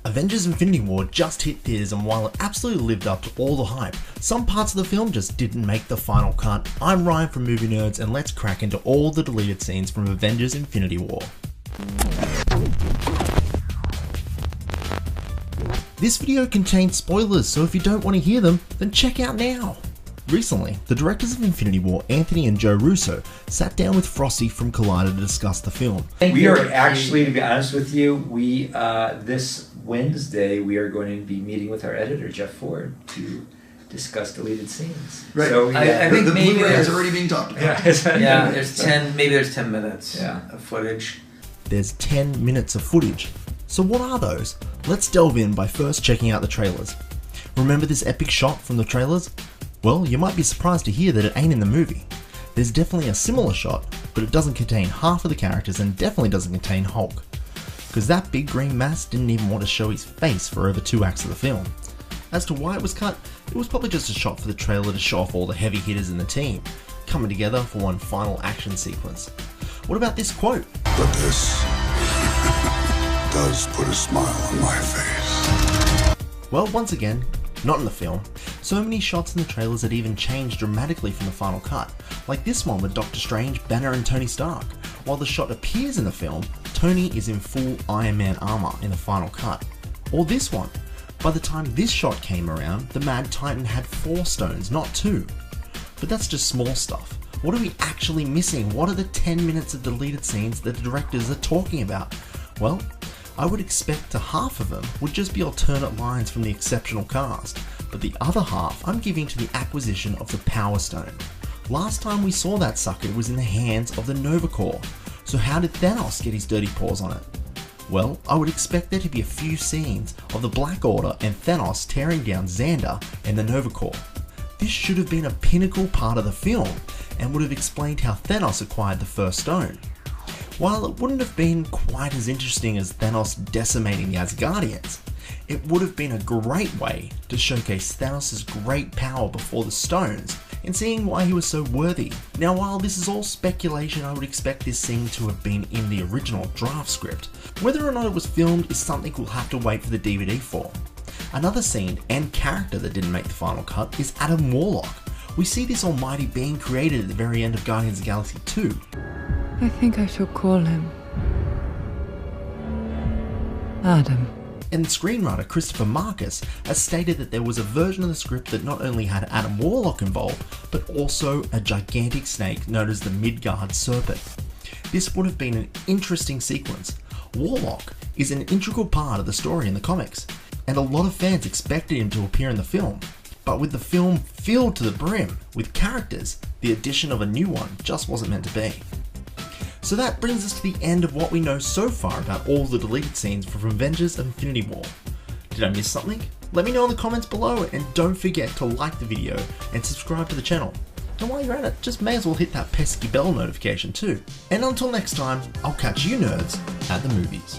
Avengers Infinity War just hit theaters, and while it absolutely lived up to all the hype, some parts of the film just didn't make the final cut. I'm Ryan from Movie Nerds, and let's crack into all the deleted scenes from Avengers Infinity War. This video contains spoilers, so if you don't want to hear them, then check out now. Recently, the directors of Infinity War, Anthony and Joe Russo, sat down with Frosty from Collider to discuss the film. We are actually, to be honest with you, this Wednesday we are going to be meeting with our editor, Jeff Ford, to discuss deleted scenes. Right. So I think the Blu-ray is already being talked about. Yeah, there's 10 minutes of footage. There's 10 minutes of footage. So what are those? Let's delve in by first checking out the trailers. Remember this epic shot from the trailers? Well, you might be surprised to hear that it ain't in the movie. There's definitely a similar shot, but it doesn't contain half of the characters and definitely doesn't contain Hulk. Because that big green mass didn't even want to show his face for over 2 acts of the film. As to why it was cut, it was probably just a shot for the trailer to show off all the heavy hitters in the team, coming together for one final action sequence. What about this quote? But this does put a smile on my face. Well, once again, not in the film. So many shots in the trailers that even changed dramatically from the final cut, like this one with Doctor Strange, Banner and Tony Stark. While the shot appears in the film, Tony is in full Iron Man armor in the final cut. Or this one. By the time this shot came around, the Mad Titan had 4 stones, not 2. But that's just small stuff. What are we actually missing? What are the 10 minutes of deleted scenes that the directors are talking about? Well, I would expect half of them would just be alternate lines from the exceptional cast, but the other half I'm giving to the acquisition of the Power Stone. Last time we saw that sucker was in the hands of the Nova Corps, so how did Thanos get his dirty paws on it? Well, I would expect there to be a few scenes of the Black Order and Thanos tearing down Xander and the Nova Corps. This should have been a pinnacle part of the film, and would have explained how Thanos acquired the first stone. While it wouldn't have been quite as interesting as Thanos decimating the Asgardians, it would have been a great way to showcase Thanos' great power before the stones and seeing why he was so worthy. Now, while this is all speculation, I would expect this scene to have been in the original draft script. Whether or not it was filmed is something we'll have to wait for the DVD for. Another scene and character that didn't make the final cut is Adam Warlock. We see this almighty being created at the very end of Guardians of the Galaxy 2. I think I shall call him Adam. And screenwriter Christopher Marcus has stated that there was a version of the script that not only had Adam Warlock involved, but also a gigantic snake known as the Midgard Serpent. This would have been an interesting sequence. Warlock is an integral part of the story in the comics, and a lot of fans expected him to appear in the film. But with the film filled to the brim with characters, the addition of a new one just wasn't meant to be. So that brings us to the end of what we know so far about all the deleted scenes from Avengers Infinity War. Did I miss something? Let me know in the comments below, and don't forget to like the video and subscribe to the channel. And while you're at it, just may as well hit that pesky bell notification too. And until next time, I'll catch you nerds at the movies.